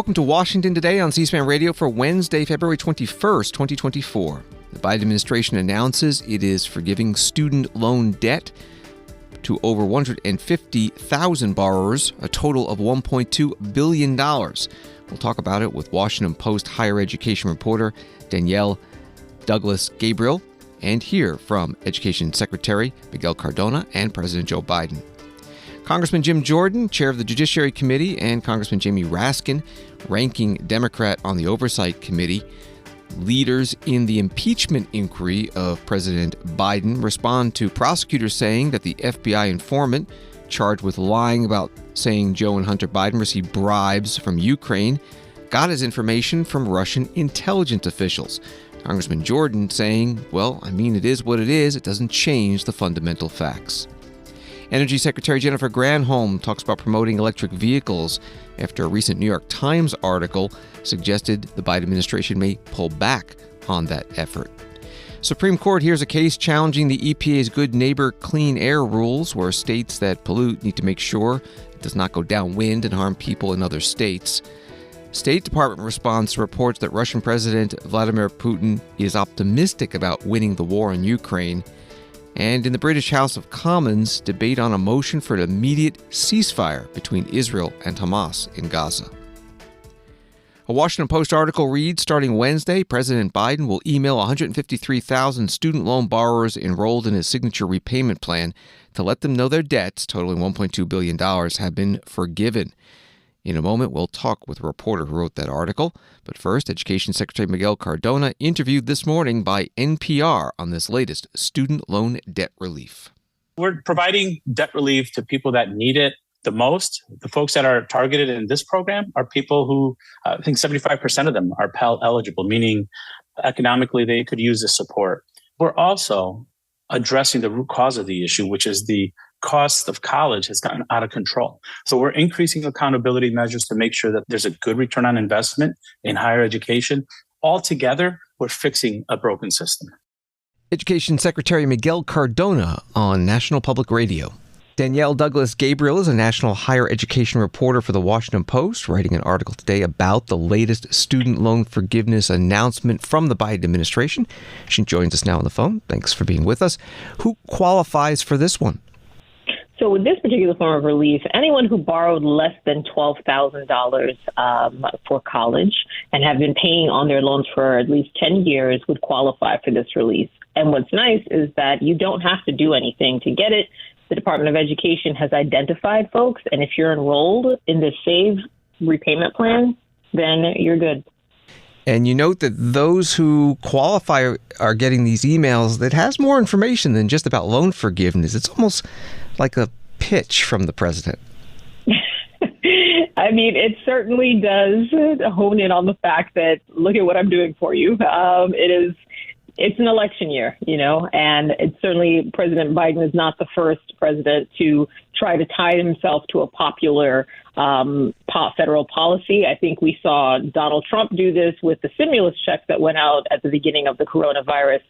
Welcome to Washington Today on C-SPAN Radio for Wednesday, February 21st, 2024. The Biden administration announces it is forgiving student loan debt to over 150,000 borrowers, a total of $1.2 billion. We'll talk about it with Washington Post higher education reporter Danielle Douglas-Gabriel and hear from Education Secretary Miguel Cardona and President Joe Biden. Congressman Jim Jordan, chair of the Judiciary Committee, and Congressman Jamie Raskin, ranking Democrat on the Oversight Committee, leaders in the impeachment inquiry of President Biden, respond to prosecutors saying that the FBI informant charged with lying about saying Joe and Hunter Biden received bribes from Ukraine got his information from Russian intelligence officials. Congressman Jordan saying, it is what it is. It doesn't change the fundamental facts. Energy Secretary Jennifer Granholm talks about promoting electric vehicles after a recent New York Times article suggested the Biden administration may pull back on that effort. Supreme Court hears a case challenging the EPA's Good Neighbor Clean Air rules, where states that pollute need to make sure it does not go downwind and harm people in other states. State Department responds to reports that Russian President Vladimir Putin is optimistic about winning the war in Ukraine. And in the British House of Commons, debate on a motion for an immediate ceasefire between Israel and Hamas in Gaza. A Washington Post article reads, starting Wednesday, President Biden will email 153,000 student loan borrowers enrolled in his signature repayment plan to let them know their debts, totaling $1.2 billion, have been forgiven. In a moment, we'll talk with a reporter who wrote that article. But first, Education Secretary Miguel Cardona interviewed this morning by NPR on this latest student loan debt relief. We're providing debt relief to people that need it the most. The folks that are targeted in this program are people who, I think 75% of them are Pell eligible, meaning economically they could use this support. We're also addressing the root cause of the issue, which is the cost of college has gotten out of control. So we're increasing accountability measures to make sure that there's a good return on investment in higher education. Altogether, we're fixing a broken system. Education Secretary Miguel Cardona on National Public Radio. Danielle Douglas-Gabriel is a national higher education reporter for the Washington Post, writing an article today about the latest student loan forgiveness announcement from the Biden administration. She joins us now on the phone. Thanks for being with us. Who qualifies for this one? So with this particular form of relief, anyone who borrowed less than $12,000 for college and have been paying on their loans for at least 10 years would qualify for this relief. And what's nice is that you don't have to do anything to get it. The Department of Education has identified folks, and if you're enrolled in the SAVE repayment plan, then you're good. And you note that those who qualify are getting these emails that has more information than just about loan forgiveness. It's almost like a pitch from the president. I mean, it certainly does hone in on the fact that, look at what I'm doing for you. It's an election year, and it's certainly President Biden is not the first president to try to tie himself to a popular federal policy. I think we saw Donald Trump do this with the stimulus checks that went out at the beginning of the coronavirus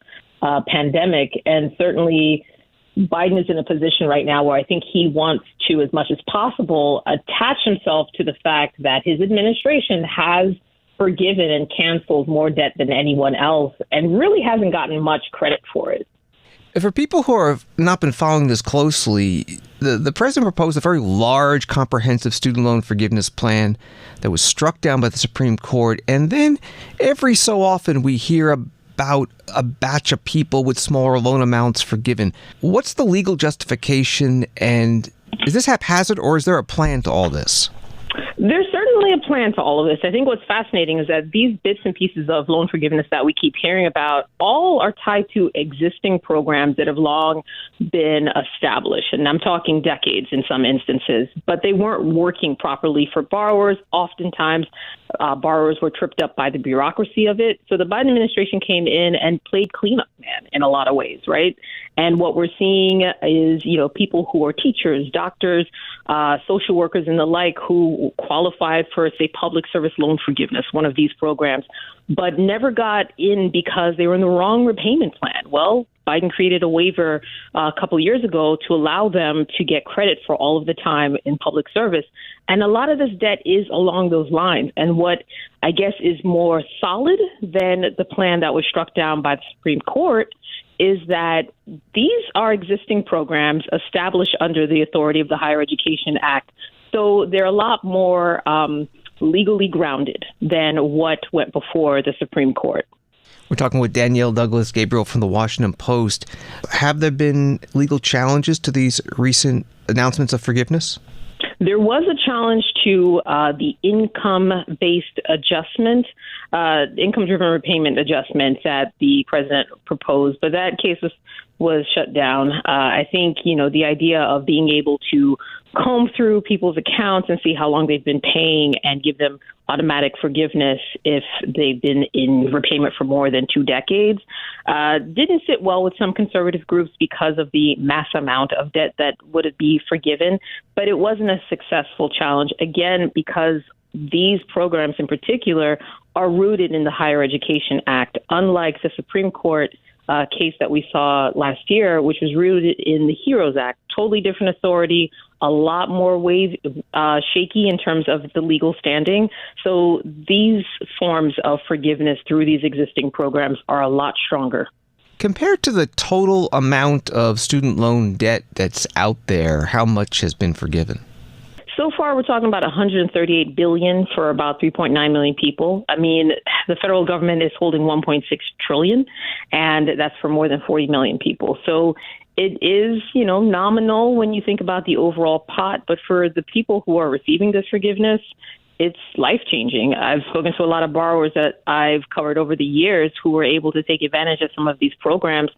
pandemic. And certainly Biden is in a position right now where I think he wants to, as much as possible, attach himself to the fact that his administration has forgiven and canceled more debt than anyone else and really hasn't gotten much credit for it. For people who have not been following this closely, the president proposed a very large, comprehensive student loan forgiveness plan that was struck down by the Supreme Court. And then every so often we hear about a batch of people with smaller loan amounts forgiven. What's the legal justification? And is this haphazard, or is there a plan to all this? There's certainly a plan to all of this. I think what's fascinating is that these bits and pieces of loan forgiveness that we keep hearing about all are tied to existing programs that have long been established. And I'm talking decades in some instances, but they weren't working properly for borrowers. Oftentimes, borrowers were tripped up by the bureaucracy of it. So the Biden administration came in and played cleanup man in a lot of ways, right? And what we're seeing is, people who are teachers, doctors, social workers and the like who qualified qualified for, say, public service loan forgiveness, one of these programs, but never got in because they were in the wrong repayment plan. Well, Biden created a waiver a couple of years ago to allow them to get credit for all of the time in public service. And a lot of this debt is along those lines. And what I guess is more solid than the plan that was struck down by the Supreme Court is that these are existing programs established under the authority of the Higher Education Act. So they're a lot more legally grounded than what went before the Supreme Court. We're talking with Danielle Douglas-Gabriel from the Washington Post. Have there been legal challenges to these recent announcements of forgiveness? There was a challenge to the income-based adjustment, income-driven repayment adjustment that the president proposed, but that case was shut down. I think, the idea of being able to comb through people's accounts and see how long they've been paying and give them automatic forgiveness if they've been in repayment for more than 2 decades didn't sit well with some conservative groups because of the mass amount of debt that would be forgiven. But it wasn't a successful challenge, again, because these programs in particular are rooted in the Higher Education Act, unlike the Supreme Court case that we saw last year, which was rooted in the HEROES Act. Totally different authority, a lot more shaky in terms of the legal standing. So these forms of forgiveness through these existing programs are a lot stronger. Compared to the total amount of student loan debt that's out there, how much has been forgiven? So far, we're talking about $138 billion for about 3.9 million people. I mean, the federal government is holding $1.6 trillion, and that's for more than 40 million people. So it is, nominal when you think about the overall pot. But for the people who are receiving this forgiveness, it's life-changing. I've spoken to a lot of borrowers that I've covered over the years who were able to take advantage of some of these programs.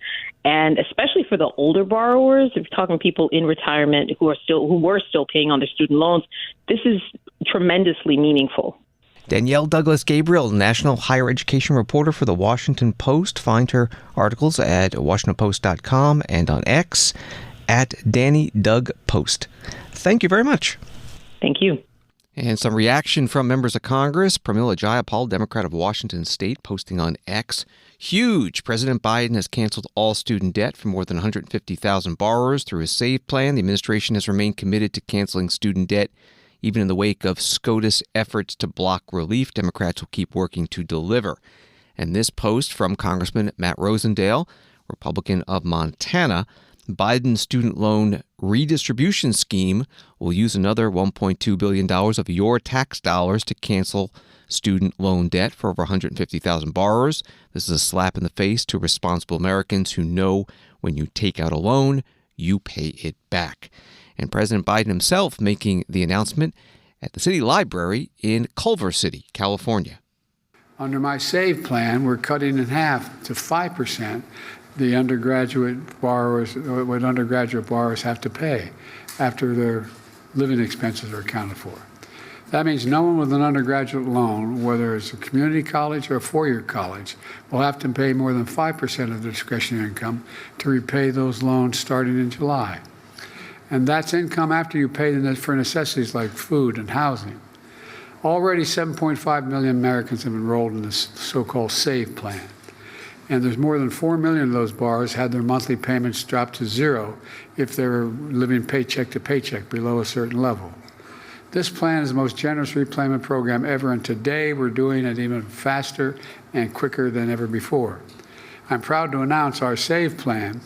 And especially for the older borrowers, if you're talking people in retirement who were still paying on their student loans, this is tremendously meaningful. Danielle Douglas-Gabriel, national higher education reporter for the Washington Post. Find her articles at WashingtonPost.com and on X at DannyDougPost. Thank you very much. Thank you. And some reaction from members of Congress. Pramila Jayapal, Democrat of Washington State, posting on X. Huge. President Biden has canceled all student debt for more than 150,000 borrowers through his SAVE plan. The administration has remained committed to canceling student debt. Even in the wake of SCOTUS efforts to block relief, Democrats will keep working to deliver. And this post from Congressman Matt Rosendale, Republican of Montana, Biden's student loan redistribution scheme will use another $1.2 billion of your tax dollars to cancel student loan debt for over 150,000 borrowers. This is a slap in the face to responsible Americans who know when you take out a loan, you pay it back. And President Biden himself making the announcement at the city library in Culver City, California. Under my SAVE plan, we're cutting in half to 5% the undergraduate borrowers, what undergraduate borrowers have to pay after their living expenses are accounted for. That means no one with an undergraduate loan, whether it's a community college or a four-year college, will have to pay more than 5% of their discretionary income to repay those loans starting in July. And that's income after you pay for necessities like food and housing. Already 7.5 million Americans have enrolled in this so-called SAVE plan. And there's more than 4 million of those borrowers had their monthly payments dropped to zero if they were living paycheck to paycheck below a certain level. This plan is the most generous repayment program ever, and today we're doing it even faster and quicker than ever before. I'm proud to announce our SAVE plan.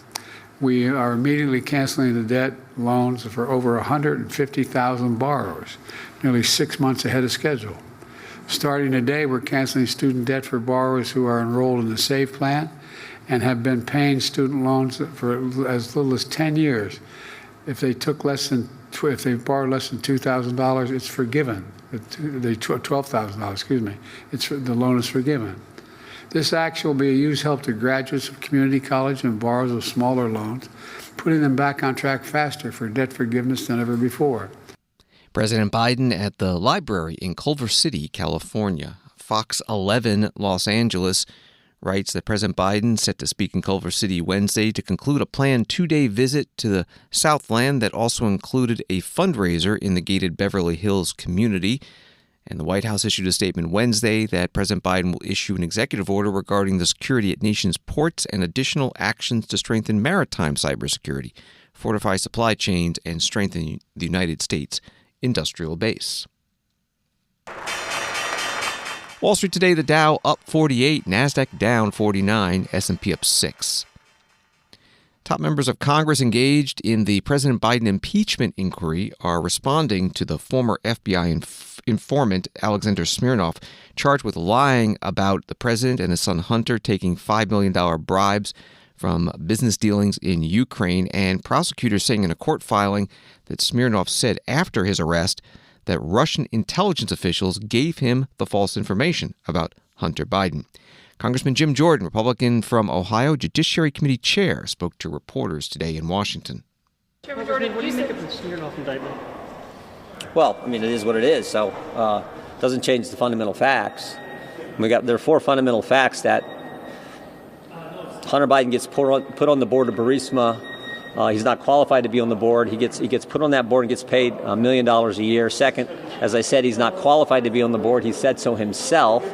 We are immediately canceling the debt loans for over 150,000 borrowers, nearly 6 months ahead of schedule. Starting today, we're canceling student debt for borrowers who are enrolled in the SAVE plan and have been paying student loans for as little as 10 years. If they borrowed less than $2,000, it's forgiven. $12,000, the loan is forgiven. This action will be a huge help to graduates of community college and borrowers of smaller loans, putting them back on track faster for debt forgiveness than ever before. President Biden at the library in Culver City, California. Fox 11 Los Angeles writes that President Biden set to speak in Culver City Wednesday to conclude a planned 2-day visit to the Southland that also included a fundraiser in the gated Beverly Hills community. And the White House issued a statement Wednesday that President Biden will issue an executive order regarding the security at nation's ports and additional actions to strengthen maritime cybersecurity, fortify supply chains, and strengthen the United States industrial base. Wall Street today, the Dow up 48, NASDAQ down 49, S&P up 6. Top members of Congress engaged in the President Biden impeachment inquiry are responding to the former FBI informant Alexander Smirnov, charged with lying about the president and his son Hunter taking $5 million bribes from business dealings in Ukraine, and prosecutors saying in a court filing that Smirnov said after his arrest that Russian intelligence officials gave him the false information about Hunter Biden. Congressman Jim Jordan, Republican from Ohio, Judiciary Committee Chair, spoke to reporters today in Washington. Chairman Jordan, what do you make of the Smirnov indictment? Well, I mean, it is what it is, so it doesn't change the fundamental facts. There are 4 fundamental facts that Hunter Biden gets put on the board of Burisma. He's not qualified to be on the board. He gets put on that board and gets paid $1 million a year. Second, as I said, he's not qualified to be on the board. He said so himself.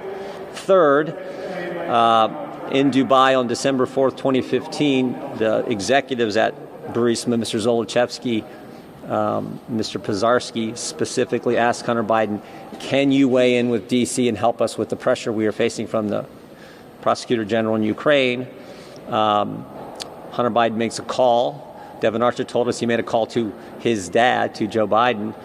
Third, in Dubai on December 4th, 2015, the executives at Burisma, Mr. Zolochevsky, Mr. Pizarski, specifically asked Hunter Biden, can you weigh in with D.C. and help us with the pressure we are facing from the prosecutor general in Ukraine? Hunter Biden makes a call. Devin Archer told us he made a call to his dad, to Joe Biden.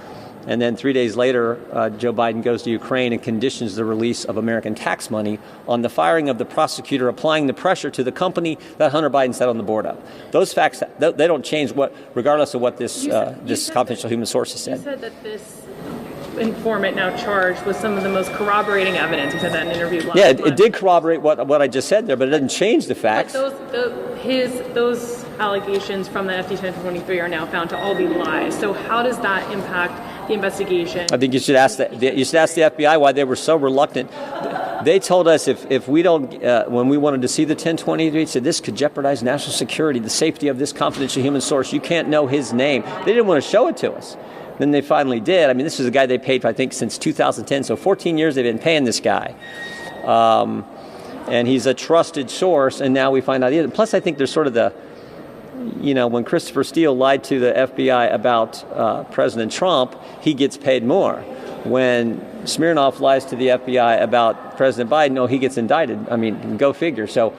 And then 3 days later, Joe Biden goes to Ukraine and conditions the release of American tax money on the firing of the prosecutor, applying the pressure to the company that Hunter Biden sat on the board of. Those facts, they don't change regardless of what this confidential human source has said. You said that this informant now charged with some of the most corroborating evidence. You said that in an interview last month. It did corroborate what I just said there, but it doesn't change the facts. But those allegations from the FD 1023 are now found to all be lies. So how does that impact the investigation? I think you should ask the FBI why they were so reluctant. They told us if we don't, when we wanted to see the 1023, said this could jeopardize national security, the safety of this confidential human source. You can't know his name. They didn't want to show it to us. Then they finally did. I mean, this is a guy they paid, I think, since 2010. So 14 years they've been paying this guy. And he's a trusted source, and now we find out he isn't. Plus, I think there's sort of when Christopher Steele lied to the FBI about President Trump, he gets paid more. When Smirnov lies to the FBI about President Biden, he gets indicted. I mean, go figure. So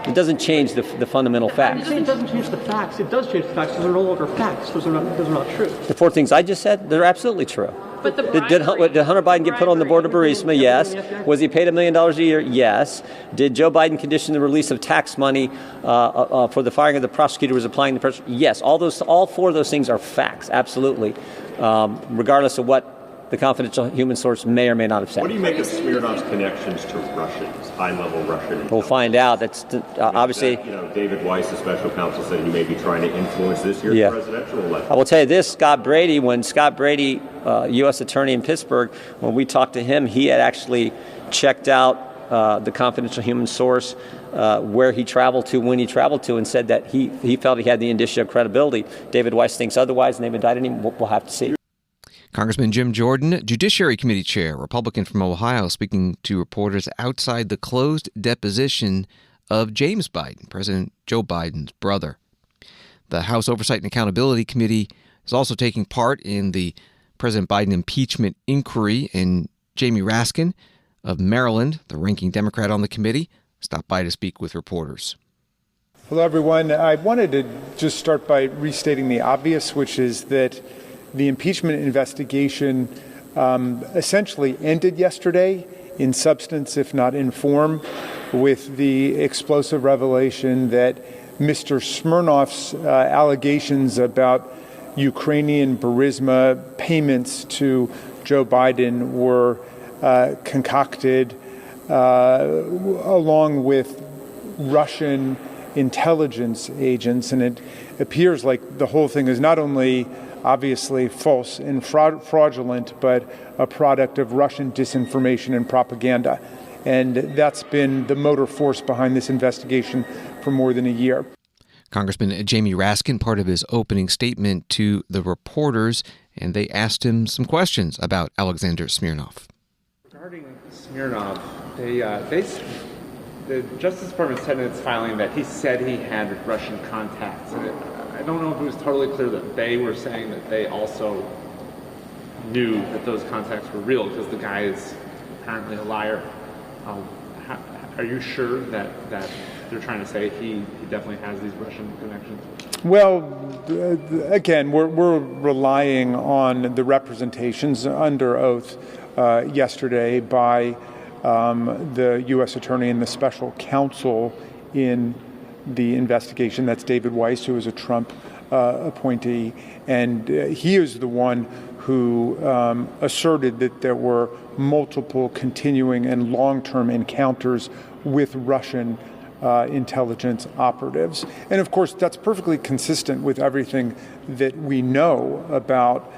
it doesn't change the fundamental facts. It doesn't change the facts. It does change the facts because they're no longer facts. Those are not true. The 4 things I just said, they're absolutely true. But did Hunter Biden get put on the board of Burisma? Yes. Was he paid $1 million a year? Yes. Did Joe Biden condition the release of tax money for the firing of the prosecutor who was applying the pressure? Yes. All 4 of those things are facts, absolutely, regardless of what the confidential human source may or may not have said. What do you make of Smirnov's connections to Russians, high-level Russian? We'll find out. That's obviously. David Weiss, the special counsel, said he may be trying to influence this year's presidential election. I will tell you this: when Scott Brady, U.S. attorney in Pittsburgh, when we talked to him, he had actually checked out the confidential human source, where he traveled to, when he traveled to, and said that he felt he had the indicia of credibility. David Weiss thinks otherwise, and they've indicted him. We'll have to see. Congressman Jim Jordan, Judiciary Committee Chair, Republican from Ohio, speaking to reporters outside the closed deposition of James Biden, President Joe Biden's brother. The House Oversight and Accountability Committee is also taking part in the President Biden impeachment inquiry, and Jamie Raskin of Maryland, the ranking Democrat on the committee, stopped by to speak with reporters. Hello, everyone. I wanted to just start by restating the obvious, which is that the impeachment investigation essentially ended yesterday in substance, if not in form, with the explosive revelation that Mr. Smirnov's allegations about Ukrainian Burisma payments to Joe Biden were concocted along with Russian intelligence agents. And it appears like the whole thing is not only obviously false and fraudulent, but a product of Russian disinformation and propaganda. And that's been the motor force behind this investigation for more than a year. Congressman Jamie Raskin, part of his opening statement to the reporters, and they asked him some questions about Alexander Smirnov. Regarding Smirnov, the Justice Department said in its filing that he said he had Russian contacts. And I don't know if it was totally clear that they were saying that they also knew that those contacts were real, because the guy is apparently a liar. Are you sure that they're trying to say he definitely has these Russian connections? Well, again, we're relying on the representations under oath yesterday by the U.S. Attorney and the special counsel in the investigation. That's David Weiss, who is a Trump appointee, and he is the one who asserted that there were multiple continuing and long-term encounters with Russian intelligence operatives. And of course, that's perfectly consistent with everything that we know about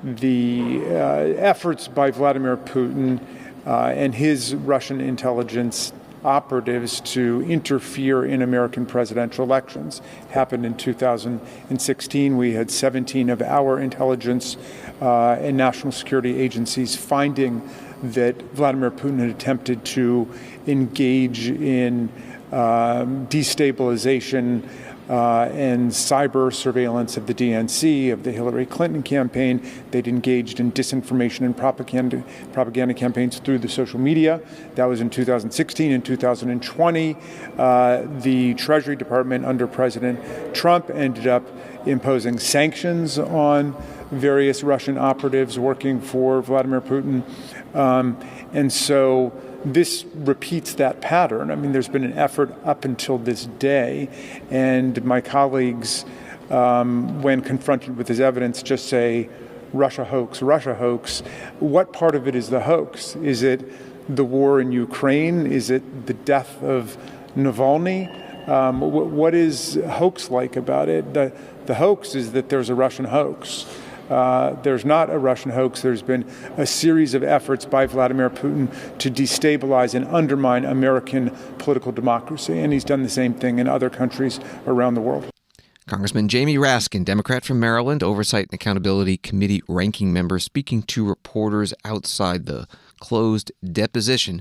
the efforts by Vladimir Putin and his Russian intelligence operatives to interfere in American presidential elections. Happened in 2016. We had 17 of our intelligence and national security agencies finding that Vladimir Putin had attempted to engage in destabilization and cyber surveillance of the DNC, of the Hillary Clinton campaign. They'd engaged in disinformation and propaganda campaigns through the social media. That was in 2016. In 2020, the Treasury Department under President Trump ended up imposing sanctions on various Russian operatives working for Vladimir Putin. And so this repeats that pattern. I mean, there's been an effort up until this day, and my colleagues, when confronted with this evidence, just say, Russia hoax, Russia hoax. What part of it is the hoax? Is it the war in Ukraine? Is it the death of Navalny? What is hoax-like about it? The hoax is that there's a Russian hoax. There's not a Russian hoax. There's been a series of efforts by Vladimir Putin to destabilize and undermine American political democracy, and he's done the same thing in other countries around the world. Congressman Jamie Raskin, Democrat from Maryland, Oversight and Accountability Committee ranking member, speaking to reporters outside the closed deposition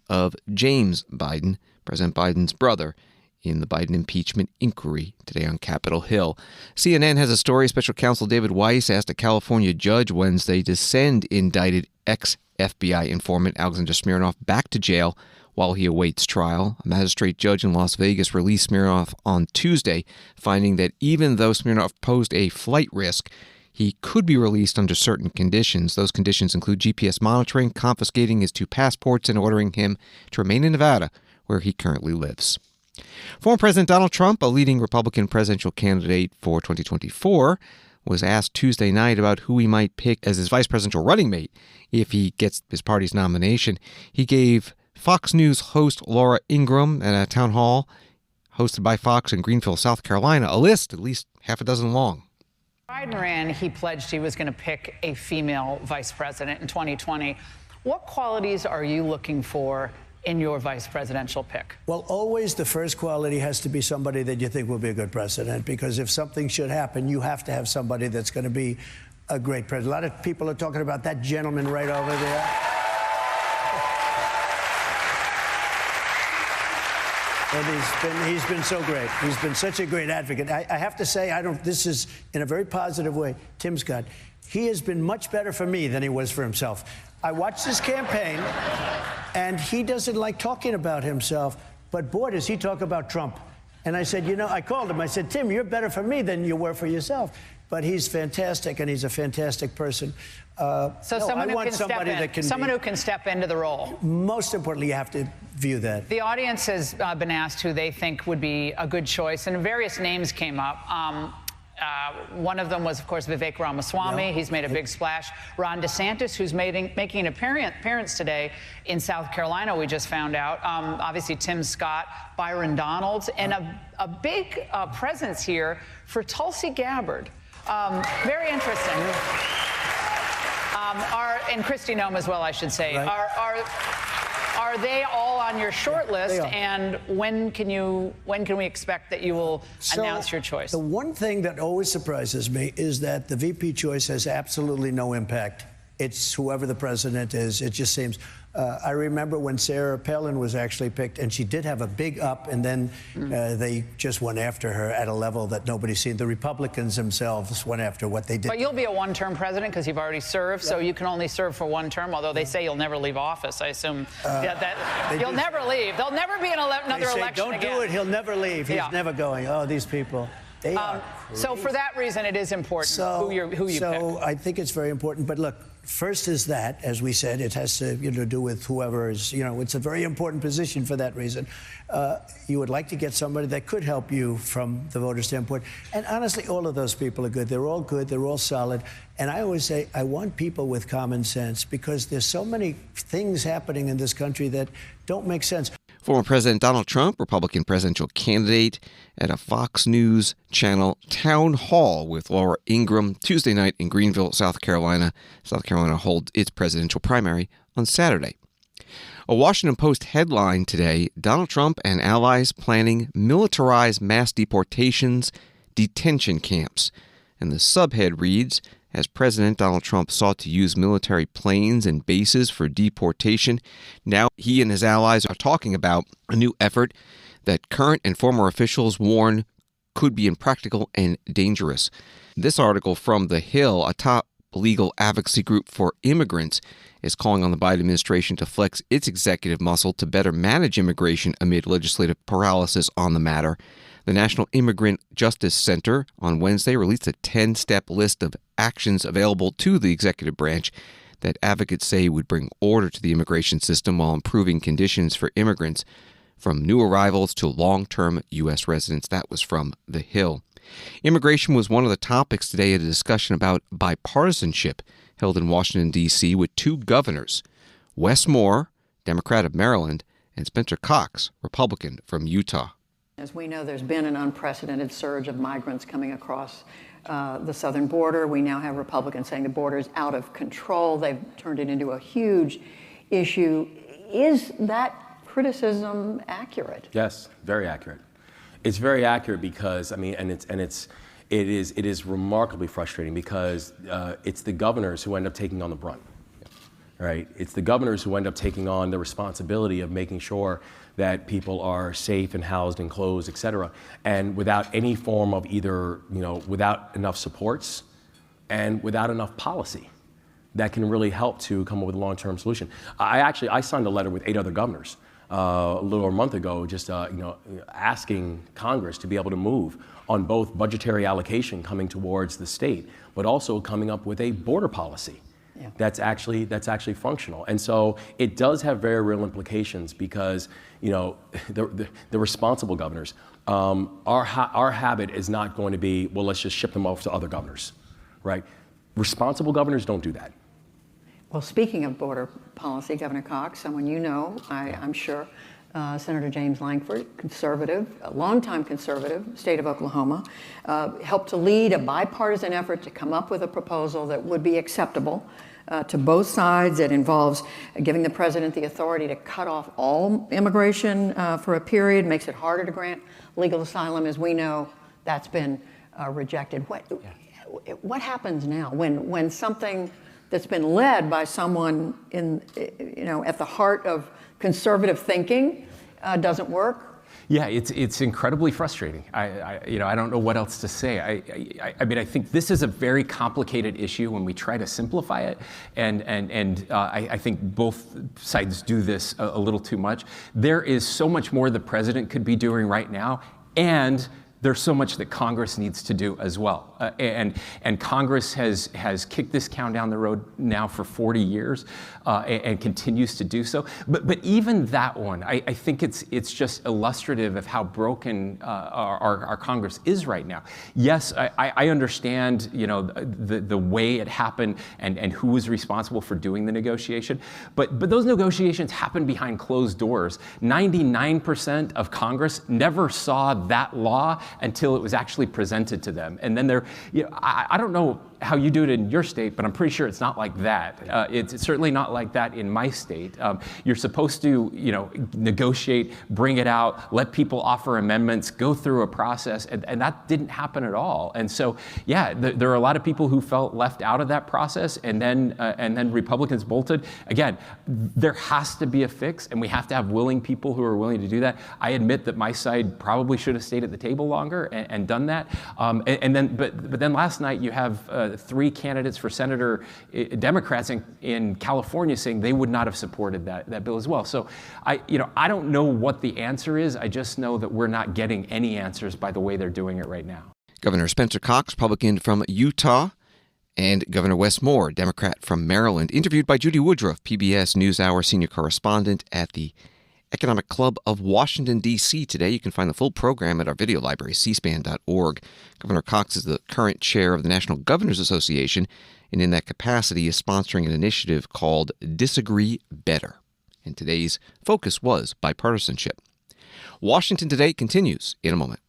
of James Biden, President Biden's brother, in the Biden impeachment inquiry today on Capitol Hill. CNN has a story. Special counsel David Weiss asked a California judge Wednesday to send indicted ex-FBI informant Alexander Smirnov back to jail while he awaits trial. A magistrate judge in Las Vegas released Smirnov on Tuesday, finding that even though Smirnov posed a flight risk, he could be released under certain conditions. Those conditions include GPS monitoring, confiscating his 2 passports, and ordering him to remain in Nevada, where he currently lives. Former President Donald Trump, a leading Republican presidential candidate for 2024, was asked Tuesday night about who he might pick as his vice presidential running mate if he gets his party's nomination. He gave Fox News host Laura Ingraham at a town hall hosted by Fox in Greenville, South Carolina, a list at least half a dozen long. Biden ran, he pledged he was going to pick a female vice president in 2020. What qualities are you looking for in your vice presidential pick? Well, always the first quality has to be somebody that you think will be a good president, because if something should happen, you have to have somebody that's going to be a great president. A lot of people are talking about that gentleman right over there. And he's been so great. He's been such a great advocate. I have to say, this is in a very positive way, Tim Scott. He has been much better for me than he was for himself. I watched his campaign, and he doesn't like talking about himself, but boy, does he talk about Trump. And I said, I called him. I said, Tim, you're better for me than you were for yourself. But he's fantastic, and he's a fantastic person. Someone who can step into the role. Most importantly, you have to view that. The audience has been asked who they think would be a good choice, and various names came up. One of them was, of course, Vivek Ramaswamy. Yeah. He's made a big splash. Ron DeSantis, who's making an appearance today in South Carolina, we just found out. Obviously, Tim Scott, Byron Donalds, and a big presence here for Tulsi Gabbard. Very interesting. And Kristi Noem as well, I should say. Right. Are they all on your short list? And when can we expect that you will announce your choice? The one thing that always surprises me is that the VP choice has absolutely no impact. It's whoever the president is. It just seems. I remember when Sarah Palin was actually picked, and she did have a big up, and then they just went after her at a level that nobody's seen. The Republicans themselves went after what they did. But you'll be a one-term president because you've already served, so you can only serve for one term, although they say you'll never leave office. I assume that you'll never leave. There'll never be another election don't again. do it, he'll never leave. He's never going. Oh, these people. They are so for that reason, it is important who you pick. So I think it's very important. But look, first is that, as we said, it has to do with whoever is, it's a very important position for that reason. You would like to get somebody that could help you from the voter standpoint. And honestly, all of those people are good. They're all good. They're all solid. And I always say, I want people with common sense because there's so many things happening in this country that don't make sense. Former President Donald Trump, Republican presidential candidate, at a Fox News Channel town hall with Laura Ingraham Tuesday night in Greenville, South Carolina. South Carolina holds its presidential primary on Saturday. A Washington Post headline today, Donald Trump and allies planning militarized mass deportations, detention camps. And the subhead reads, as President Donald Trump sought to use military planes and bases for deportation, now he and his allies are talking about a new effort that current and former officials warn could be impractical and dangerous. This article from The Hill, a top legal advocacy group for immigrants, is calling on the Biden administration to flex its executive muscle to better manage immigration amid legislative paralysis on the matter. The National Immigrant Justice Center on Wednesday released a 10-step list of actions available to the executive branch that advocates say would bring order to the immigration system while improving conditions for immigrants from new arrivals to long-term U.S. residents. That was from The Hill. Immigration was one of the topics today at a discussion about bipartisanship held in Washington, D.C. with two governors, Wes Moore, Democrat of Maryland, and Spencer Cox, Republican from Utah. As we know, there's been an unprecedented surge of migrants coming across the southern border. We now have Republicans saying the border is out of control. They've turned it into a huge issue. Is that criticism accurate? Yes, very accurate. It's very accurate because, it is remarkably frustrating because it's the governors who end up taking on the brunt, right? It's the governors who end up taking on the responsibility of making sure that people are safe and housed and clothed, et cetera, and without any form of either, without enough supports and without enough policy that can really help to come up with a long-term solution. I signed a letter with 8 other governors a little over a month ago, just asking Congress to be able to move on both budgetary allocation coming towards the state, but also coming up with a border policy. Yeah. That's actually functional. And so it does have very real implications because, the responsible governors, our habit is not going to be, well, let's just ship them off to other governors, right? Responsible governors don't do that. Well, speaking of border policy, Governor Cox, someone you know, I'm sure, Senator James Lankford, conservative, a longtime conservative, state of Oklahoma, helped to lead a bipartisan effort to come up with a proposal that would be acceptable to both sides. It involves giving the president the authority to cut off all immigration for a period, makes it harder to grant legal asylum. As we know, that's been rejected. What happens now when something that's been led by someone at the heart of conservative thinking doesn't work? Yeah, it's incredibly frustrating. I don't know what else to say. I think this is a very complicated issue when we try to simplify it, and I think both sides do this a little too much. There is so much more the president could be doing right now, and there's so much that Congress needs to do as well. And Congress has kicked this can down the road now for 40 years and continues to do so. But even that one, I think it's just illustrative of how broken our Congress is right now. Yes, I understand the way it happened and who was responsible for doing the negotiation. But those negotiations happened behind closed doors. 99% of Congress never saw that law until it was actually presented to them. And then I don't know how you do it in your state, but I'm pretty sure it's not like that. It's certainly not like that in my state. You're supposed to, negotiate, bring it out, let people offer amendments, go through a process, and that didn't happen at all. And so, yeah, there are a lot of people who felt left out of that process, and then Republicans bolted. Again, there has to be a fix, and we have to have willing people who are willing to do that. I admit that my side probably should have stayed at the table longer and done that. But then last night you have 3 candidates for senator, Democrats in California, saying they would not have supported that bill as well. So I don't know what the answer is. I just know that we're not getting any answers by the way they're doing it right now. Governor Spencer Cox, Republican from Utah, and Governor Wes Moore, Democrat from Maryland, interviewed by Judy Woodruff, PBS NewsHour senior correspondent at the Economic Club of Washington, D.C. today. You can find the full program at our video library, cspan.org. Governor Cox is the current chair of the National Governors Association, and in that capacity is sponsoring an initiative called Disagree Better. And today's focus was bipartisanship. Washington Today continues in a moment.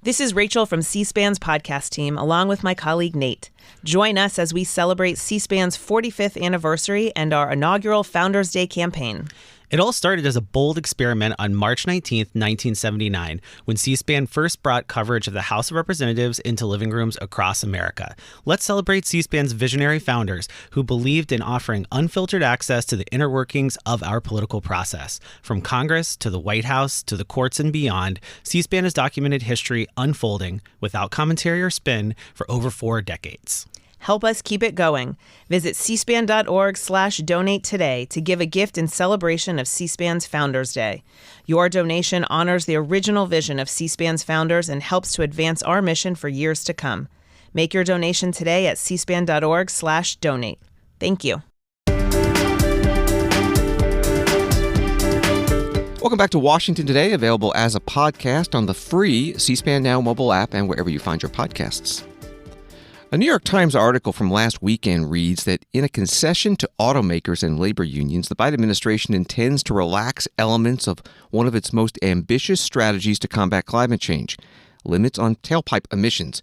This is Rachel from C-SPAN's podcast team, along with my colleague Nate. Join us as we celebrate C-SPAN's 45th anniversary and our inaugural Founders Day campaign. It all started as a bold experiment on March 19, 1979, when C-SPAN first brought coverage of the House of Representatives into living rooms across America. Let's celebrate C-SPAN's visionary founders who believed in offering unfiltered access to the inner workings of our political process. From Congress to the White House to the courts and beyond, C-SPAN has documented history unfolding without commentary or spin for over 4 decades. Help us keep it going. Visit cspan.org/donate today to give a gift in celebration of C-SPAN's Founders Day. Your donation honors the original vision of C-SPAN's founders and helps to advance our mission for years to come. Make your donation today at cspan.org/donate. Thank you. Welcome back to Washington Today, available as a podcast on the free C-SPAN Now mobile app and wherever you find your podcasts. A New York Times article from last weekend reads that in a concession to automakers and labor unions, the Biden administration intends to relax elements of one of its most ambitious strategies to combat climate change, limits on tailpipe emissions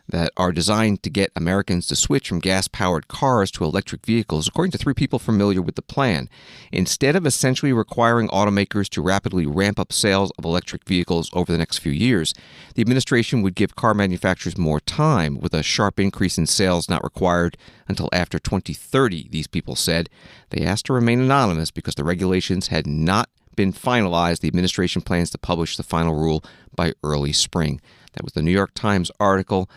that are designed to get Americans to switch from gas-powered cars to electric vehicles, according to 3 people familiar with the plan. Instead of essentially requiring automakers to rapidly ramp up sales of electric vehicles over the next few years, the administration would give car manufacturers more time, with a sharp increase in sales not required until after 2030, these people said. They asked to remain anonymous because the regulations had not been finalized. The administration plans to publish the final rule by early spring. That was the New York Times article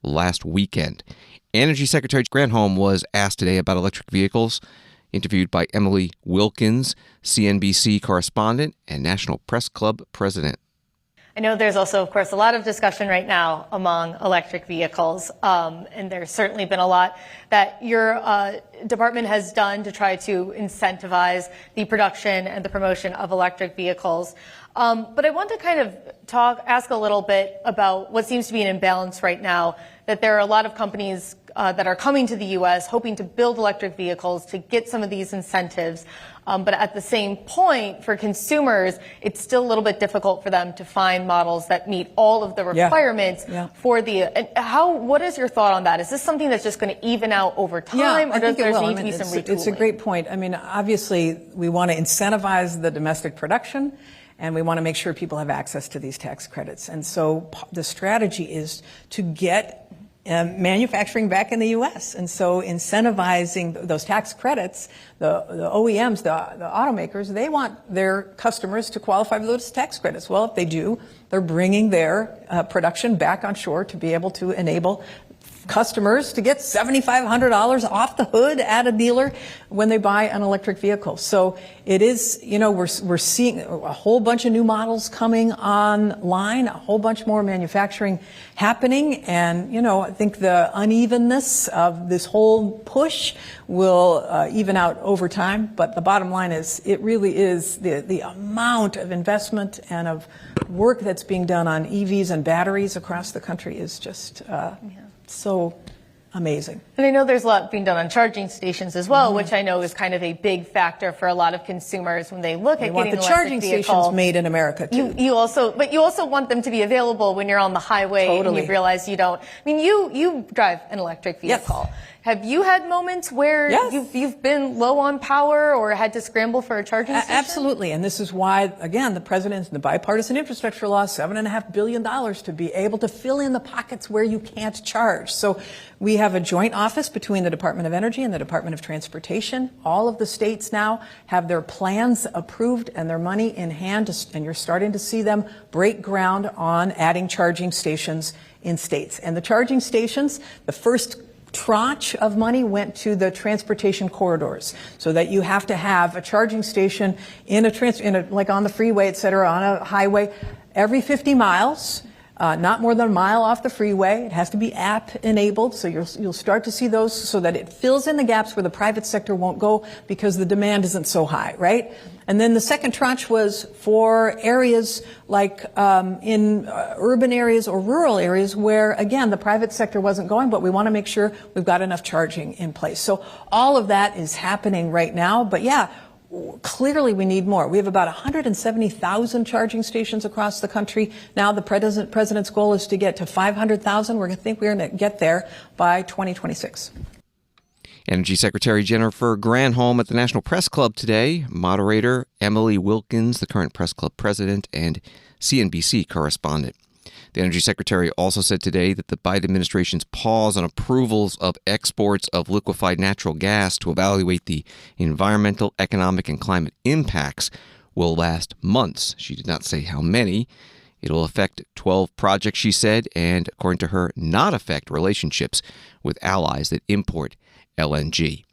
last weekend. Energy Secretary Granholm was asked today about electric vehicles, interviewed by Emily Wilkins, CNBC correspondent and National Press Club president. I know there's also, of course, a lot of discussion right now among electric vehicles, and there's certainly been a lot that your department has done to try to incentivize the production and the promotion of electric vehicles. But I want to kind of ask a little bit about what seems to be an imbalance right now, that there are a lot of companies that are coming to the U.S. hoping to build electric vehicles to get some of these incentives. But at the same point, for consumers, it's still a little bit difficult for them to find models that meet all of the requirements for the. What is your thought on that? Is this something that's just going to even out over time, or does there need to be some retooling? It's a great point. I mean, obviously, we want to incentivize the domestic production, and we want to make sure people have access to these tax credits. And so the strategy is to get manufacturing back in the U.S. And so incentivizing those tax credits, the OEMs, the automakers, they want their customers to qualify for those tax credits. Well, if they do, they're bringing their production back on shore to be able to enable customers to get $7,500 off the hood at a dealer when they buy an electric vehicle. So it is, we're seeing a whole bunch of new models coming online, a whole bunch more manufacturing happening. And, I think the unevenness of this whole push will even out over time. But the bottom line is it really is the amount of investment and of work that's being done on EVs and batteries across the country is just so amazing. And I know there's a lot being done on charging stations as well, which I know is kind of a big factor for a lot of consumers when they look at getting an electric charging vehicle. stations made in America too. You also want them to be available when you're on the highway and you realize you don't. I mean, you drive an electric vehicle. Yes. Have you had moments where you've been low on power or had to scramble for a charging station? Absolutely. And this is why, again, the president and the bipartisan infrastructure law, $7.5 billion to be able to fill in the pockets where you can't charge. So we have a joint office between the Department of Energy and the Department of Transportation. All of the states now have their plans approved and their money in hand, and you're starting to see them break ground on adding charging stations in states. And the charging stations, the first tranche of money went to the transportation corridors, so that you have to have a charging station like on the freeway, et cetera, on a highway every 50 miles. Not more than a mile off the freeway. It has to be app enabled, so you'll start to see those so that it fills in the gaps where the private sector won't go because the demand isn't so high, right? And then the second tranche was for areas like in urban areas or rural areas where, again, the private sector wasn't going, but we want to make sure we've got enough charging in place. So all of that is happening right now, but yeah, clearly we need more. We have about 170,000 charging stations across the country. Now the president's goal is to get to 500,000. We're going to get there by 2026. Energy Secretary Jennifer Granholm at the National Press Club today. Moderator Emily Wilkins, the current Press Club president and CNBC correspondent. The Energy Secretary also said today that the Biden administration's pause on approvals of exports of liquefied natural gas to evaluate the environmental, economic, and climate impacts will last months. She did not say how many. It'll affect 12 projects, she said, and according to her, not affect relationships with allies that import LNG.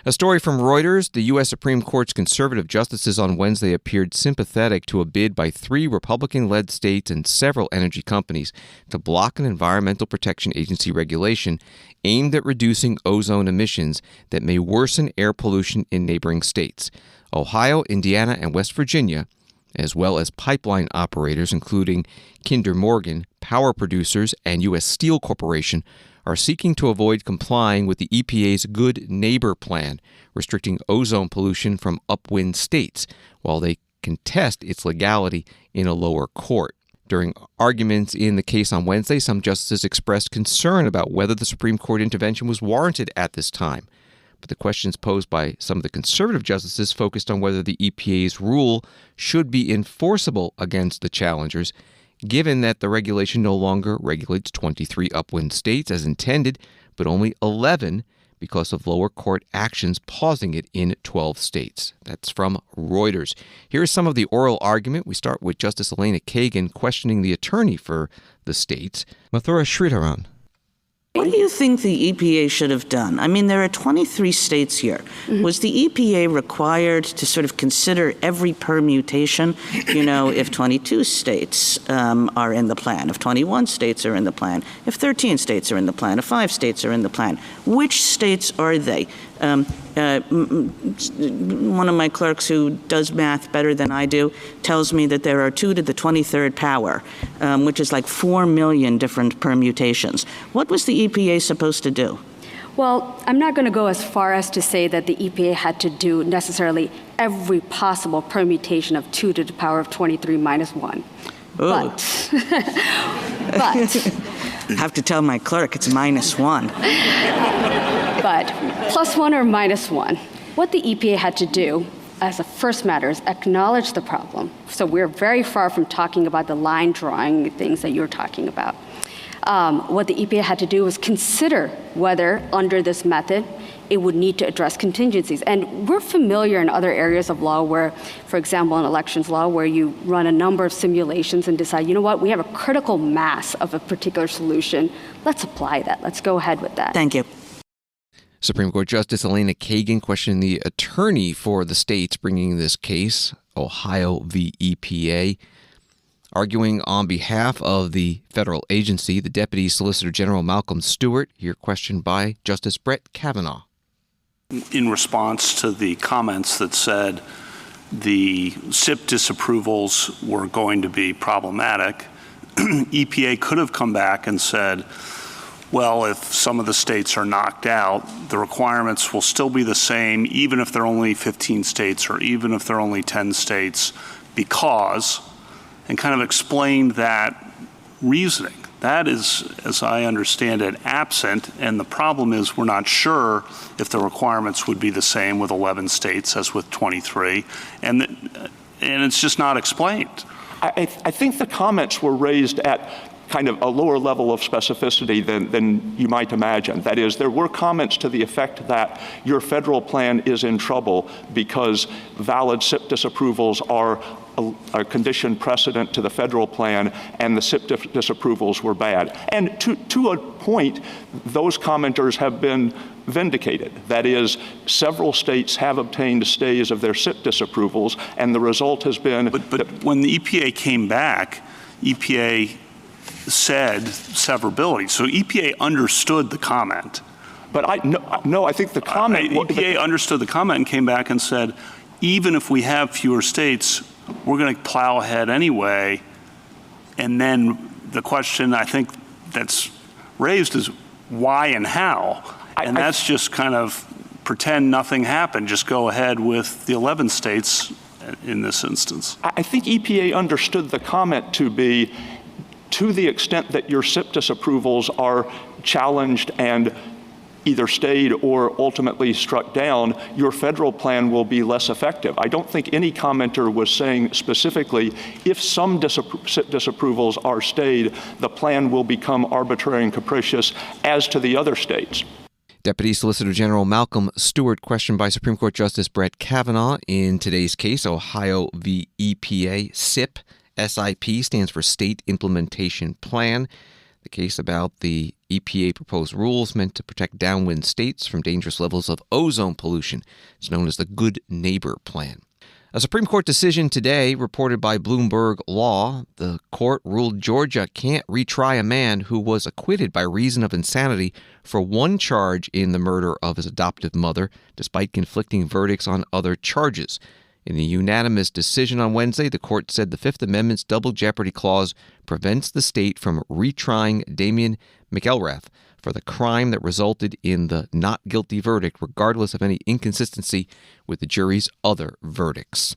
A story from Reuters. The U.S. Supreme Court's conservative justices on Wednesday appeared sympathetic to a bid by 3 Republican-led states and several energy companies to block an Environmental Protection Agency regulation aimed at reducing ozone emissions that may worsen air pollution in neighboring states. Ohio, Indiana, and West Virginia, as well as pipeline operators, including Kinder Morgan, power producers, and U.S. Steel Corporation, are seeking to avoid complying with the EPA's Good Neighbor Plan, restricting ozone pollution from upwind states, while they contest its legality in a lower court. During arguments in the case on Wednesday, some justices expressed concern about whether the Supreme Court intervention was warranted at this time. But the questions posed by some of the conservative justices focused on whether the EPA's rule should be enforceable against the challengers, given that the regulation no longer regulates 23 upwind states as intended, but only 11 because of lower court actions pausing it in 12 states. That's from Reuters. Here's some of the oral argument. We start with Justice Elena Kagan questioning the attorney for the states, Mathura Sridharan. What do you think the EPA should have done? I mean, there are 23 states here. Mm-hmm. Was the EPA required to sort of consider every permutation? You know, if 22 states are in the plan, if 21 states are in the plan, if 13 states are in the plan, if 5 states are in the plan, which states are they? One of my clerks who does math better than I do tells me that there are 2 to the 23rd power, which is like 4 million different permutations. What was the EPA supposed to do? Well, I'm not going to go as far as to say that the EPA had to do necessarily every possible permutation of 2 to the power of 23 minus 1. But I have to tell my clerk it's minus 1. But plus 1 or minus 1, what the EPA had to do as a first matter is acknowledge the problem. So we're very far from talking about the line drawing things that you're talking about. What the EPA had to do was consider whether under this method it would need to address contingencies. And we're familiar in other areas of law where, for example, in elections law, where you run a number of simulations and decide, you know what, we have a critical mass of a particular solution. Let's apply that. Let's go ahead with that. Thank you. Supreme Court Justice Elena Kagan questioning the attorney for the states bringing this case, Ohio v. EPA. Arguing on behalf of the federal agency, the Deputy Solicitor General Malcolm Stewart, here questioned by Justice Brett Kavanaugh. In response to the comments that said the SIP disapprovals were going to be problematic, EPA could have come back and said, well, if some of the states are knocked out, the requirements will still be the same, even if there are only 15 states or even if there are only 10 states, because, and kind of explained that reasoning. That is, as I understand it, absent, and the problem is we're not sure if the requirements would be the same with 11 states as with 23, and it's just not explained. I think the comments were raised at kind of a lower level of specificity than you might imagine. That is, there were comments to the effect that your federal plan is in trouble because valid SIP disapprovals are a condition precedent to the federal plan, and the SIP disapprovals were bad. And to a point, those commenters have been vindicated. That is, several states have obtained stays of their SIP disapprovals, and the result has been... But when the EPA came back, EPA said severability. So EPA understood the comment. But I think the comment... EPA understood the comment and came back and said, even if we have fewer states, we're going to plow ahead anyway. And then the question I think that's raised is why and how? And that's just kind of pretend nothing happened. Just go ahead with the 11 states in this instance. I think EPA understood the comment to be, to the extent that your SIP disapprovals are challenged and either stayed or ultimately struck down, your federal plan will be less effective. I don't think any commenter was saying specifically, if some SIP disapprovals are stayed, the plan will become arbitrary and capricious as to the other states. Deputy Solicitor General Malcolm Stewart questioned by Supreme Court Justice Brett Kavanaugh in today's case, Ohio v. EPA. SIP, S-I-P, stands for State Implementation Plan. The case about the EPA proposed rules meant to protect downwind states from dangerous levels of ozone pollution. It's known as the Good Neighbor Plan. A Supreme Court decision today, reported by Bloomberg Law, the court ruled Georgia can't retry a man who was acquitted by reason of insanity for one charge in the murder of his adoptive mother, despite conflicting verdicts on other charges. In a unanimous decision on Wednesday, the court said the Fifth Amendment's double jeopardy clause prevents the state from retrying Damian McElrath for the crime that resulted in the not guilty verdict, regardless of any inconsistency with the jury's other verdicts.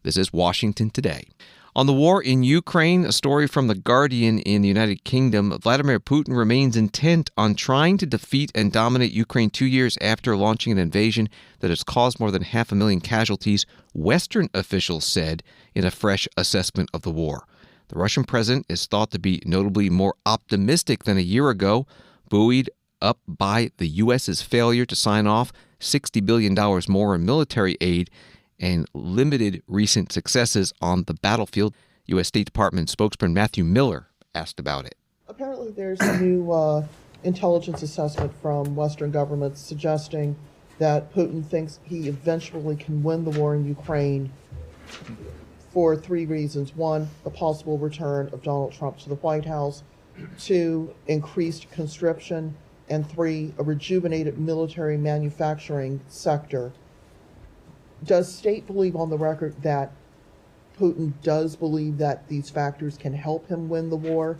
This is Washington Today. On the war in Ukraine, a story from The Guardian in the United Kingdom, Vladimir Putin remains intent on trying to defeat and dominate Ukraine 2 years after launching an invasion that has caused more than 500,000 casualties, Western officials said in a fresh assessment of the war. The Russian president is thought to be notably more optimistic than a year ago, buoyed up by the U.S.'s failure to sign off $60 billion more in military aid and limited recent successes on the battlefield. U.S. State Department spokesman Matthew Miller asked about it. Apparently there's a new intelligence assessment from Western governments suggesting that Putin thinks he eventually can win the war in Ukraine for three reasons. One, the possible return of Donald Trump to the White House. Two, increased conscription. And three, a rejuvenated military manufacturing sector. Does state believe on the record that Putin does believe that these factors can help him win the war?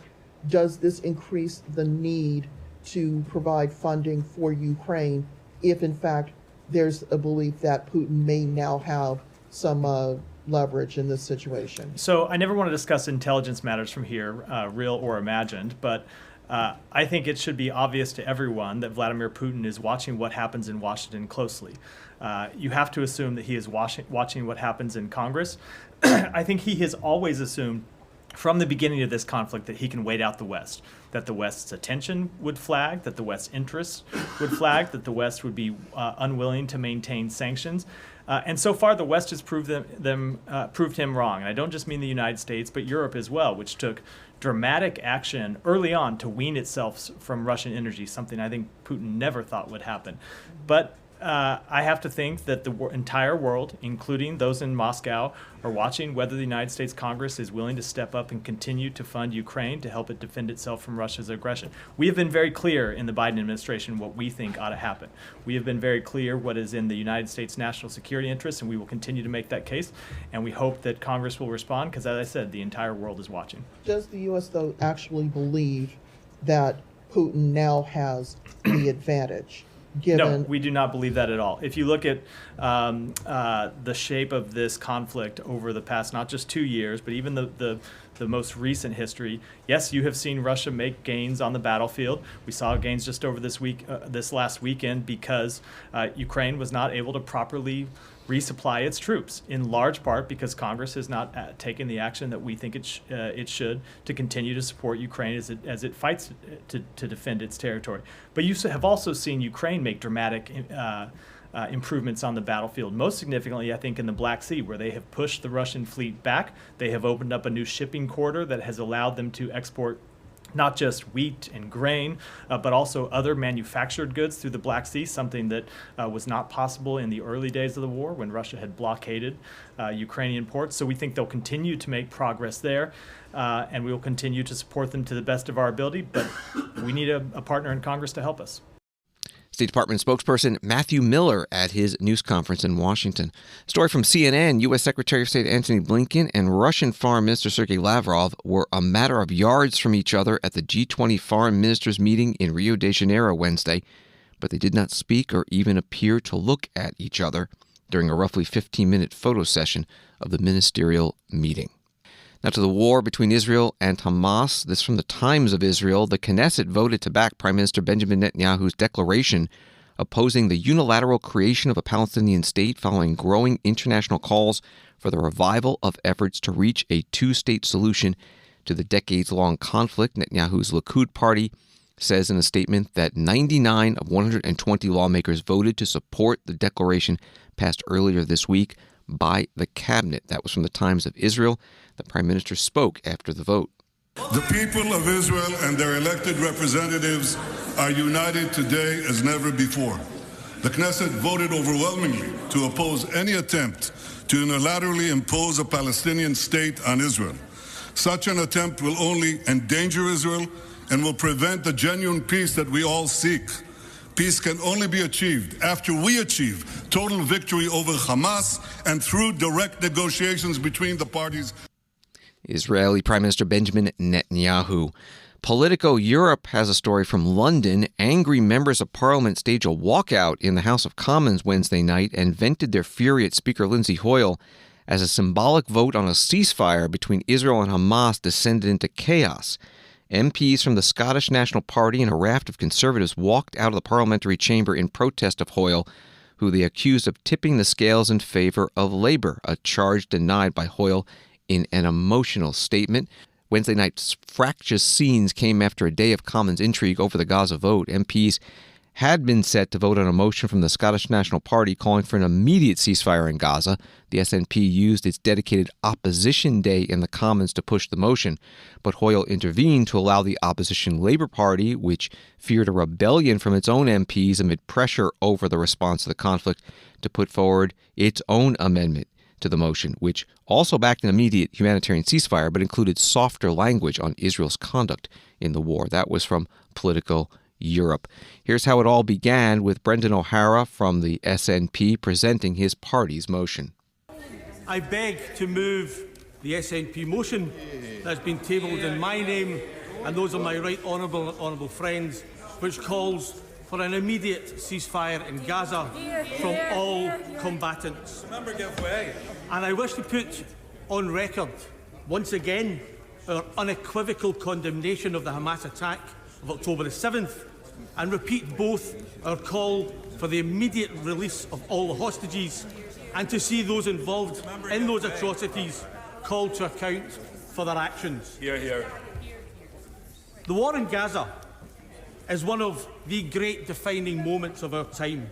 Does this increase the need to provide funding for Ukraine if, in fact, there's a belief that Putin may now have some leverage in this situation? So I never want to discuss intelligence matters from here, real or imagined, but I think it should be obvious to everyone that Vladimir Putin is watching what happens in Washington closely. You have to assume that he is watching what happens in Congress. I think he has always assumed from the beginning of this conflict that he can wait out the West, that the West's attention would flag, that the West's interests would flag, that the West would be unwilling to maintain sanctions. And so far, the West has proved him wrong. And I don't just mean the United States, but Europe as well, which took dramatic action early on to wean itself from Russian energy, something I think Putin never thought would happen. But I have to think that the entire world, including those in Moscow, are watching whether the United States Congress is willing to step up and continue to fund Ukraine to help it defend itself from Russia's aggression. We have been very clear in the Biden administration what we think ought to happen. We have been very clear what is in the United States' national security interests, and we will continue to make that case. And we hope that Congress will respond because, as I said, the entire world is watching. Does the U.S., though, actually believe that Putin now has the advantage. Given No, we do not believe that at all. If you look at the shape of this conflict over the past not just 2 years, but even the most recent history, yes, you have seen Russia make gains on the battlefield. We saw gains just over this last weekend because Ukraine was not able to properly resupply its troops, in large part because Congress has not taken the action that we think it should to continue to support Ukraine as it fights to defend its territory. But you have also seen Ukraine make dramatic improvements on the battlefield, most significantly, I think, in the Black Sea, where they have pushed the Russian fleet back. They have opened up a new shipping corridor that has allowed them to export not just wheat and grain, but also other manufactured goods through the Black Sea, something that was not possible in the early days of the war when Russia had blockaded Ukrainian ports. So we think they'll continue to make progress there, and we will continue to support them to the best of our ability, but we need a partner in Congress to help us. State Department spokesperson Matthew Miller at his news conference in Washington. Story from CNN, U.S. Secretary of State Antony Blinken and Russian Foreign Minister Sergei Lavrov were a matter of yards from each other at the G20 foreign ministers meeting in Rio de Janeiro Wednesday, but they did not speak or even appear to look at each other during a roughly 15-minute photo session of the ministerial meeting. Now to the war between Israel and Hamas. This from the Times of Israel. The Knesset voted to back Prime Minister Benjamin Netanyahu's declaration opposing the unilateral creation of a Palestinian state following growing international calls for the revival of efforts to reach a two-state solution to the decades-long conflict. Netanyahu's Likud party says in a statement that 99 of 120 lawmakers voted to support the declaration passed earlier this week by the cabinet. That was from the Times of Israel. The Prime Minister spoke after the vote. The people of Israel and their elected representatives are united today as never before. The Knesset voted overwhelmingly to oppose any attempt to unilaterally impose a Palestinian state on Israel. Such an attempt will only endanger Israel and will prevent the genuine peace that we all seek. Peace can only be achieved after we achieve total victory over Hamas and through direct negotiations between the parties. Israeli Prime Minister Benjamin Netanyahu. Politico Europe has a story from London. Angry members of Parliament staged a walkout in the House of Commons Wednesday night and vented their fury at Speaker Lindsay Hoyle as a symbolic vote on a ceasefire between Israel and Hamas descended into chaos. MPs from the Scottish National Party and a raft of Conservatives walked out of the parliamentary chamber in protest of Hoyle, who they accused of tipping the scales in favor of Labour, a charge denied by Hoyle in an emotional statement. Wednesday night's fractious scenes came after a day of Commons intrigue over the Gaza vote. MPs had been set to vote on a motion from the Scottish National Party calling for an immediate ceasefire in Gaza. The SNP used its dedicated opposition day in the Commons to push the motion, but Hoyle intervened to allow the opposition Labour Party, which feared a rebellion from its own MPs amid pressure over the response to the conflict, to put forward its own amendment to the motion, which also backed an immediate humanitarian ceasefire but included softer language on Israel's conduct in the war. That was from Politico Europe. Here's how it all began with Brendan O'Hara from the SNP presenting his party's motion. I beg to move the SNP motion that's been tabled in my name and those of my right honourable friends, which calls for an immediate ceasefire in Gaza from all combatants. And I wish to put on record, once again, our unequivocal condemnation of the Hamas attack of October the 7th, and repeat both our call for the immediate release of all the hostages and to see those involved in those atrocities called to account for their actions. Hear, hear. The war in Gaza is one of the great defining moments of our time.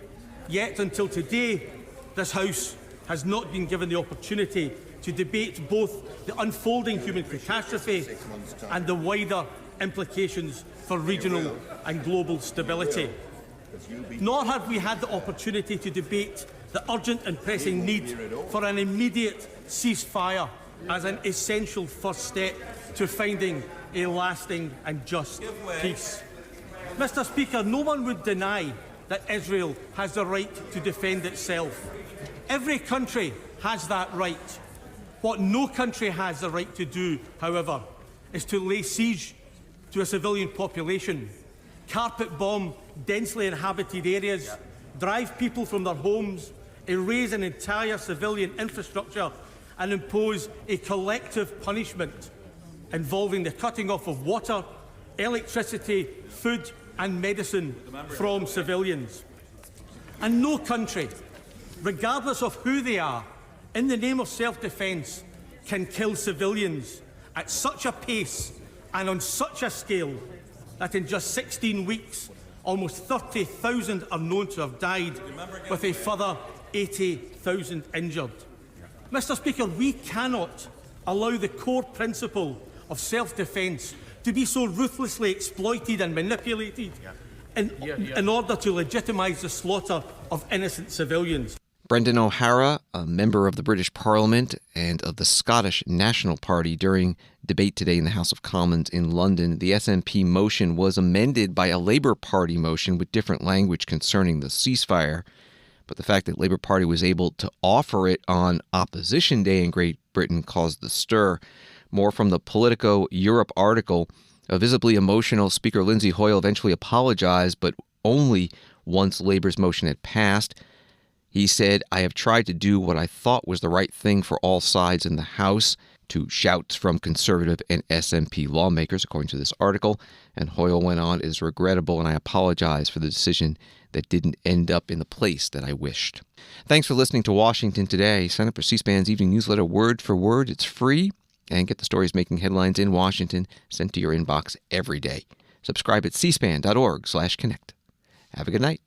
Yet until today, this House has not been given the opportunity to debate both the unfolding human catastrophe and the wider implications for regional and global stability. Nor have we had the opportunity to debate the urgent and pressing need for an immediate ceasefire as an essential first step to finding a lasting and just peace. Mr. Speaker, no one would deny that Israel has the right to defend itself. Every country has that right. What no country has the right to do, however, is to lay siege to a civilian population. carpet bomb densely inhabited areas, drive people from their homes, erase an entire civilian infrastructure, and impose a collective punishment involving the cutting off of water, electricity, food and medicine from civilians. And no country, regardless of who they are, in the name of self-defence, can kill civilians at such a pace and on such a scale that in just 16 weeks, almost 30,000 are known to have died, with a further 80,000 injured. Mr. Speaker, we cannot allow the core principle of self-defence to be so ruthlessly exploited and manipulated in order to legitimise the slaughter of innocent civilians. Brendan O'Hara, a member of the British Parliament and of the Scottish National Party, during debate today in the House of Commons in London, the SNP motion was amended by a Labour Party motion with different language concerning the ceasefire. But the fact that Labour Party was able to offer it on Opposition Day in Great Britain caused the stir. More from the Politico Europe article. A visibly emotional Speaker Lindsay Hoyle eventually apologized, but only once Labour's motion had passed. He said, "I have tried to do what I thought was the right thing for all sides in the House," to shouts from Conservative and SNP lawmakers, according to this article. And Hoyle went on, "It is regrettable, and I apologize for the decision that didn't end up in the place that I wished." Thanks for listening to Washington Today. Sign up for C-SPAN's evening newsletter word for word. It's free. And get the stories making headlines in Washington sent to your inbox every day. Subscribe at cspan.org/connect. Have a good night.